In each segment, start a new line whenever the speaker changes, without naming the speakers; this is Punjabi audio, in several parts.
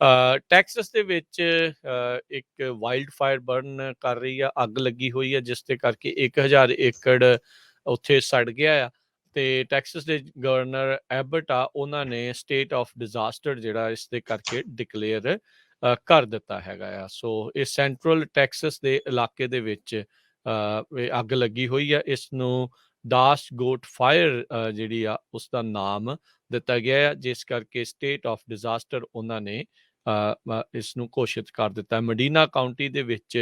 ਟੈਕਸਸ ਦੇ ਵਿੱਚ ਇੱਕ ਵਾਈਲਡ ਫਾਇਰ ਬਰਨ ਕਰ ਰਹੀ ਆ, ਅੱਗ ਲੱਗੀ ਹੋਈ ਆ, ਜਿਸ ਦੇ ਕਰਕੇ 1000 ਏਕੜ ਉੱਥੇ ਸੜ ਗਿਆ ਆ। ਤੇ ਟੈਕਸਸ ਦੇ ਗਵਰਨਰ ਐਬਟ ਆ, ਉਹਨਾਂ ਨੇ ਸਟੇਟ ਆਫ ਡਿਜ਼ਾਸਟਰ ਜਿਹੜਾ ਇਸ ਦੇ ਕਰਕੇ ਡਿਕਲੇਅਰ ਕਰ ਦਿੱਤਾ ਹੈਗਾ ਆ। ਸੋ ਇਹ ਸੈਂਟਰਲ ਟੈਕਸਸ ਦੇ ਇਲਾਕੇ ਦੇ ਵਿੱਚ ਇਹ ਅੱਗ ਲੱਗੀ ਹੋਈ ਆ। ਇਸ ਨੂੰ ਡਾਸ ਗੋਟ ਫਾਇਰ ਜਿਹੜੀ ਆ ਉਸਦਾ ਨਾਮ ਦਿੱਤਾ ਗਿਆ ਆ, ਜਿਸ ਕਰਕੇ ਸਟੇਟ ਆਫ ਡਿਜ਼ਾਸਟਰ ਉਹਨਾਂ ਨੇ ਇਸ ਨੂੰ ਘੋਸ਼ਿਤ ਕਰ ਦਿੱਤਾ। ਮਡੀਨਾ ਕਾਊਂਟੀ ਦੇ ਵਿੱਚ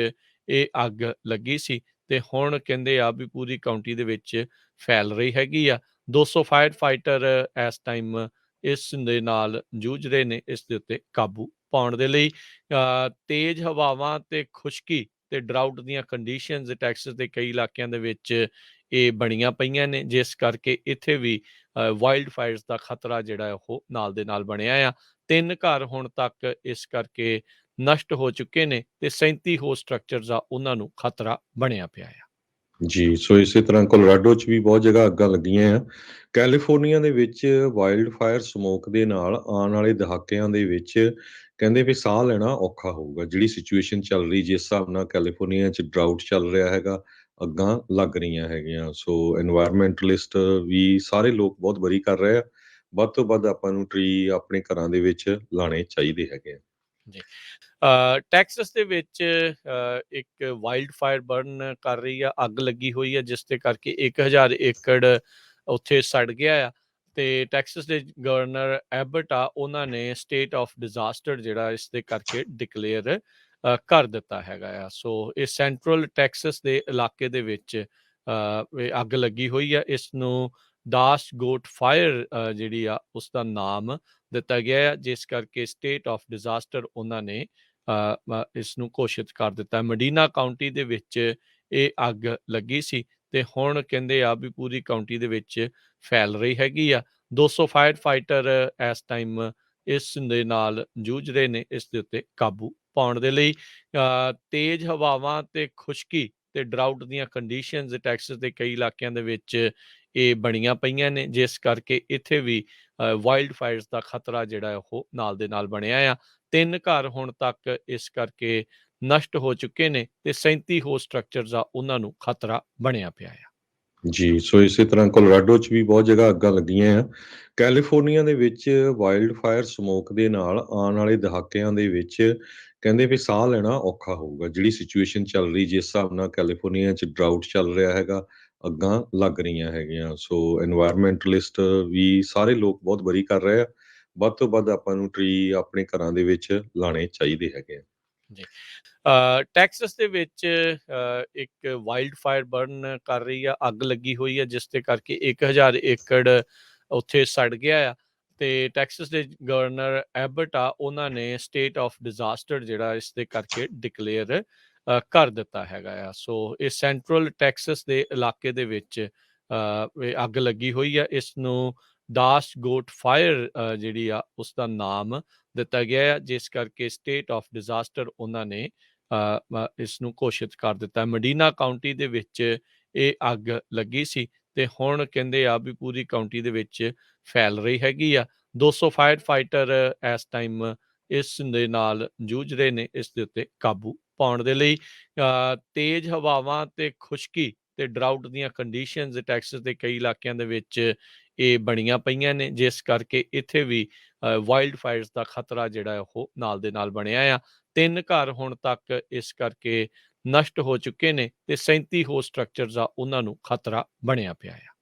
ਇਹ ਅੱਗ ਲੱਗੀ ਸੀ ਤੇ ਹੁਣ ਕਹਿੰਦੇ ਆ ਵੀ ਪੂਰੀ ਕਾਊਂਟੀ ਦੇ ਵਿੱਚ ਫੈਲ ਰਹੀ ਹੈਗੀ ਆ। 200 ਫਾਇਰ ਫਾਈਟਰ ਇਸ ਟਾਈਮ ਇਸ ਦੇ ਨਾਲ ਜੂਝ ਰਹੇ ਨੇ ਇਸ ਦੇ ਉੱਤੇ ਕਾਬੂ ਪਾਉਣ ਦੇ ਲਈ। ਤੇਜ਼ ਹਵਾਵਾਂ ਤੇ ਖੁਸ਼ਕੀ ਤੇ ਡਰਾਊਟ ਦੀਆਂ ਕੰਡੀਸ਼ਨਸ ਟੈਕਸਸ ਦੇ ਕਈ ਇਲਾਕਿਆਂ ਦੇ ਵਿੱਚ ਇਹ ਬਣੀਆਂ ਪਈਆਂ ਨੇ, ਜਿਸ ਕਰਕੇ ਇੱਥੇ ਵੀ ਵਾਈਲਡ ਫਾਇਰਸ ਦਾ ਖਤਰਾ ਜਿਹੜਾ ਉਹ ਨਾਲ ਦੇ ਨਾਲ ਬਣਿਆ ਆ। 3 ਘਰ ਹੁਣ ਤੱਕ ਇਸ ਕਰਕੇ ਨਸ਼ਟ ਹੋ ਚੁੱਕੇ ਨੇ ਤੇ 37 ਹੋਰ ਸਟਰਕਚਰਸ ਆ, ਉਹਨਾਂ ਨੂੰ ਖਤਰਾ ਬਣਿਆ ਪਿਆ ਆ।
ਜੀ, ਸੋ ਇਸੇ ਤਰ੍ਹਾਂ ਕੋਲੋਰਾਡੋ 'ਚ ਵੀ ਬਹੁਤ ਜਗ੍ਹਾ ਅੱਗਾਂ ਲੱਗੀਆਂ ਆ। ਕੈਲੀਫੋਰਨੀਆ ਦੇ ਵਿੱਚ ਵਾਈਲਡ ਫਾਇਰ ਸਮੋਕ ਦੇ ਨਾਲ ਆਉਣ ਵਾਲੇ ਦਹਾਕਿਆਂ ਦੇ ਵਿੱਚ ਕਹਿੰਦੇ ਵੀ ਸਾਹ ਲੈਣਾ ਔਖਾ ਹੋਊਗਾ। ਜਿਹੜੀ ਸਿਚੁਏਸ਼ਨ ਚੱਲ ਰਹੀ, ਜਿਸ ਹਿਸਾਬ ਨਾਲ ਕੈਲੀਫੋਰਨੀਆ 'ਚ ਡਰਾਊਟ ਚੱਲ ਰਿਹਾ ਹੈਗਾ, ਅੱਗਾਂ ਲੱਗ ਰਹੀਆਂ ਹੈਗੀਆਂ। ਸੋ ਐਨਵਾਇਰਮੈਂਟਲਿਸਟ ਵੀ ਸਾਰੇ ਲੋਕ ਬਹੁਤ ਵਰੀ ਕਰ ਰਹੇ ਆ। ਵੱਧ ਤੋਂ ਵੱਧ ਆਪਾਂ ਨੂੰ ਟਰੀ ਆਪਣੇ ਘਰਾਂ ਦੇ ਵਿੱਚ ਲਾਉਣੇ ਚਾਹੀਦੇ ਹੈਗੇ ਆ।
ਜੀ, ਟੈਕਸਸ ਦੇ ਵਿੱਚ ਇੱਕ ਵਾਈਲਡ ਫਾਇਰ ਬਰਨ ਕਰ ਰਹੀ ਆ, ਅੱਗ ਲੱਗੀ ਹੋਈ ਆ, ਜਿਸ ਦੇ ਕਰਕੇ 1000 ਏਕੜ ਉੱਥੇ ਸੜ ਗਿਆ ਆ। ਤੇ ਟੈਕਸਸ ਦੇ ਗਵਰਨਰ ਐਬਟ ਆ, ਉਹਨਾਂ ਨੇ ਸਟੇਟ ਆਫ ਡਿਜ਼ਾਸਟਰ ਜਿਹੜਾ ਇਸ ਦੇ ਕਰਕੇ ਡਿਕਲੇਅਰ ਕਰ ਦਿੱਤਾ ਹੈਗਾ ਆ। ਸੋ ਇਹ ਸੈਂਟਰਲ ਟੈਕਸਸ ਦੇ ਇਲਾਕੇ ਦੇ ਵਿੱਚ ਇਹ ਅੱਗ ਲੱਗੀ ਹੋਈ ਆ। ਇਸ ਨੂੰ ਡਾਸ ਗੋਟ ਫਾਇਰ ਜਿਹੜੀ ਆ ਉਸਦਾ ਨਾਮ ਦਿੱਤਾ ਗਿਆ ਆ, ਜਿਸ ਕਰਕੇ ਸਟੇਟ ਆਫ ਡਿਜ਼ਾਸਟਰ ਉਹਨਾਂ ਨੇ ਇਸ ਨੂੰ ਘੋਸ਼ਿਤ ਕਰ ਦਿੱਤਾ। ਮਡੀਨਾ ਕਾਊਂਟੀ ਦੇ ਵਿੱਚ ਇਹ ਅੱਗ ਲੱਗੀ ਸੀ ਤੇ ਹੁਣ ਕਹਿੰਦੇ ਆ ਵੀ ਪੂਰੀ ਕਾਊਂਟੀ ਦੇ ਵਿੱਚ ਫੈਲ ਰਹੀ ਹੈਗੀ ਆ। 200 ਫਾਇਰ ਫਾਈਟਰ ਇਸ ਟਾਈਮ ਇਸ ਦੇ ਨਾਲ ਜੂਝ ਰਹੇ ਨੇ ਇਸ ਦੇ ਉੱਤੇ ਕਾਬੂ ਪਾਉਣ ਦੇ ਲਈ। ਤੇਜ਼ ਹਵਾਵਾਂ ਤੇ ਖੁਸ਼ਕੀ ਤੇ ਡਰਾਊਟ ਦੀਆਂ ਕੰਡੀਸ਼ਨਸ ਟੈਕਸਸ ਦੇ ਕਈ ਇਲਾਕਿਆਂ ਦੇ ਵਿੱਚ ਇਹ ਬਣੀਆਂ ਪਈਆਂ ਨੇ, ਜਿਸ ਕਰਕੇ ਇੱਥੇ ਵੀ ਵਾਈਲਡ ਫਾਇਰਸ ਦਾ ਖਤਰਾ ਜਿਹੜਾ ਉਹ ਨਾਲ ਦੇ ਨਾਲ ਬਣਿਆ ਆ। 3 ਘਰ ਹੁਣ ਤੱਕ ਇਸ ਕਰਕੇ ਨਸ਼ਟ ਹੋ ਚੁੱਕੇ ਨੇ ਤੇ 37 ਹੋਰ ਸਟਰਕਚਰਸ ਆ, ਉਹਨਾਂ ਨੂੰ ਖਤਰਾ ਬਣਿਆ ਪਿਆ ਆ।
ਜੀ, ਸੋ ਇਸੇ ਤਰ੍ਹਾਂ ਕੋਲੋਰਾਡੋ 'ਚ ਵੀ ਬਹੁਤ ਜਗ੍ਹਾ ਅੱਗਾਂ ਲੱਗੀਆਂ ਆ। ਕੈਲੀਫੋਰਨੀਆ ਦੇ ਵਿੱਚ ਵਾਈਲਡ ਫਾਇਰ ਸਮੋਕ ਦੇ ਨਾਲ ਆਉਣ ਵਾਲੇ ਦਹਾਕਿਆਂ ਦੇ ਵਿੱਚ ਕਹਿੰਦੇ ਵੀ ਸਾਹ ਲੈਣਾ ਔਖਾ ਹੋਊਗਾ। ਜਿਹੜੀ ਸਿਚੁਏਸ਼ਨ ਚੱਲ ਰਹੀ, ਜਿਸ ਹਿਸਾਬ ਨਾਲ ਕੈਲੀਫੋਰਨੀਆ 'ਚ ਡਰਾਊਟ ਚੱਲ ਰਿਹਾ ਹੈਗਾ, ਅੱਗਾਂ ਲੱਗ ਰਹੀਆਂ ਹੈਗੀਆਂ। ਸੋ ਐਨਵਾਇਰਮੈਂਟਲਿਸਟ ਵੀ ਸਾਰੇ ਲੋਕ ਬਹੁਤ ਵਰੀ ਕਰ ਰਹੇ ਆ। ਵੱਧ ਤੋਂ ਵੱਧ ਆਪਾਂ ਨੂੰ ਟਰੀ ਆਪਣੇ ਘਰਾਂ ਦੇ ਵਿੱਚ ਲਾਉਣੇ ਚਾਹੀਦੇ ਹੈਗੇ ਆ।
ਜੀ, ਟੈਕਸਸ ਦੇ ਵਿੱਚ ਇੱਕ ਵਾਈਲਡ ਫਾਇਰ ਬਰਨ ਕਰ ਰਹੀ ਆ, ਅੱਗ ਲੱਗੀ ਹੋਈ ਆ, ਜਿਸ ਦੇ ਕਰਕੇ 1000 ਏਕੜ ਉੱਥੇ ਸੜ ਗਿਆ ਆ। ਤੇ ਟੈਕਸਸ ਦੇ ਗਵਰਨਰ ਐਬਟ ਆ, ਉਹਨਾਂ ਨੇ ਸਟੇਟ ਆਫ ਡਿਜ਼ਾਸਟਰ ਜਿਹੜਾ ਇਸ ਦੇ ਕਰਕੇ ਡਿਕਲੇਅਰ ਕਰ ਦਿੱਤਾ ਹੈਗਾ ਆ। ਸੋ ਇਹ ਸੈਂਟਰਲ ਟੈਕਸਸ ਦੇ ਇਲਾਕੇ ਦੇ ਵਿੱਚ ਇਹ ਅੱਗ ਲੱਗੀ ਹੋਈ ਆ। ਇਸ ਨੂੰ ਡਾਸ ਗੋਟ ਫਾਇਰ ਜਿਹੜੀ ਆ ਉਸਦਾ ਨਾਮ ਦਿੱਤਾ ਗਿਆ ਆ, ਜਿਸ ਕਰਕੇ ਸਟੇਟ ਆਫ ਡਿਜ਼ਾਸਟਰ ਉਹਨਾਂ ਨੇ ਇਸ ਨੂੰ ਘੋਸ਼ਿਤ ਕਰ ਦਿੱਤਾ। ਮਡੀਨਾ ਕਾਊਂਟੀ ਦੇ ਵਿੱਚ ਇਹ ਅੱਗ ਲੱਗੀ ਸੀ ਤੇ ਹੁਣ ਕਹਿੰਦੇ ਆ ਵੀ ਪੂਰੀ ਕਾਊਂਟੀ ਦੇ ਵਿੱਚ ਫੈਲ ਰਹੀ ਹੈਗੀ ਆ। 200 ਫਾਇਰ ਫਾਈਟਰ ਇਸ ਟਾਈਮ ਇਸ ਦੇ ਨਾਲ ਜੂਝ ਰਹੇ ਨੇ ਇਸ ਦੇ ਉੱਤੇ ਕਾਬੂ ਪਾਉਣ ਦੇ ਲਈ। ਤੇਜ਼ ਹਵਾਵਾਂ ਤੇ ਖੁਸ਼ਕੀ ਤੇ ਡਰਾਊਟ ਦੀਆਂ ਕੰਡੀਸ਼ਨਸ ਟੈਕਸਸ ਦੇ ਕਈ ਇਲਾਕਿਆਂ ਦੇ ਵਿੱਚ ਇਹ ਬਣੀਆਂ ਪਈਆਂ ਨੇ, ਜਿਸ ਕਰਕੇ ਇੱਥੇ ਵੀ ਵਾਈਲਡ ਫਾਇਰਸ ਦਾ ਖਤਰਾ ਜਿਹੜਾ ਉਹ ਨਾਲ ਦੇ ਨਾਲ ਬਣਿਆ ਆ। 3 ਘਰ ਹੁਣ ਤੱਕ ਇਸ ਕਰਕੇ ਨਸ਼ਟ ਹੋ ਚੁੱਕੇ ਨੇ ਤੇ 37 ਹੋਰ ਸਟਰਕਚਰਸ ਆ, ਉਹਨਾਂ ਨੂੰ ਖਤਰਾ ਬਣਿਆ ਪਿਆ ਆ।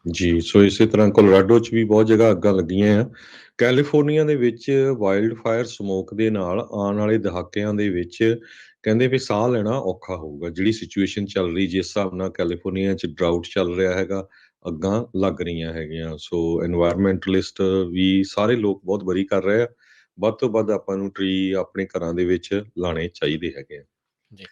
ਜੀ, ਸੋ ਇਸੇ ਤਰ੍ਹਾਂ ਕੋਲੋਰਾਡੋ 'ਚ ਵੀ ਬਹੁਤ ਜਗ੍ਹਾ ਅੱਗਾਂ ਲੱਗੀਆਂ ਆ। ਕੈਲੀਫੋਰਨੀਆ ਦੇ ਵਿੱਚ ਵਾਈਲਡ ਫਾਇਰ ਸਮੋਕ ਦੇ ਨਾਲ ਆਉਣ ਵਾਲੇ ਦਹਾਕਿਆਂ ਦੇ ਵਿੱਚ ਕਹਿੰਦੇ ਵੀ ਸਾਹ ਲੈਣਾ ਔਖਾ ਹੋਊਗਾ। ਜਿਹੜੀ ਸਿਚੁਏਸ਼ਨ ਚੱਲ ਰਹੀ, ਜਿਸ ਹਿਸਾਬ ਨਾਲ ਕੈਲੀਫੋਰਨੀਆ 'ਚ ਡਰਾਊਟ ਚੱਲ ਰਿਹਾ ਹੈਗਾ, ਅੱਗਾਂ ਲੱਗ ਰਹੀਆਂ ਹੈਗੀਆਂ। ਸੋ ਐਨਵਾਇਰਮੈਂਟਲਿਸਟ ਵੀ ਸਾਰੇ ਲੋਕ ਬਹੁਤ ਵਰੀ ਕਰ ਰਹੇ ਆ। ਵੱਧ ਤੋਂ ਵੱਧ ਆਪਾਂ ਨੂੰ ਟਰੀ ਆਪਣੇ ਘਰਾਂ ਦੇ ਵਿੱਚ ਲਾਉਣੇ ਚਾਹੀਦੇ ਹੈਗੇ ਆ।
ਜੀ,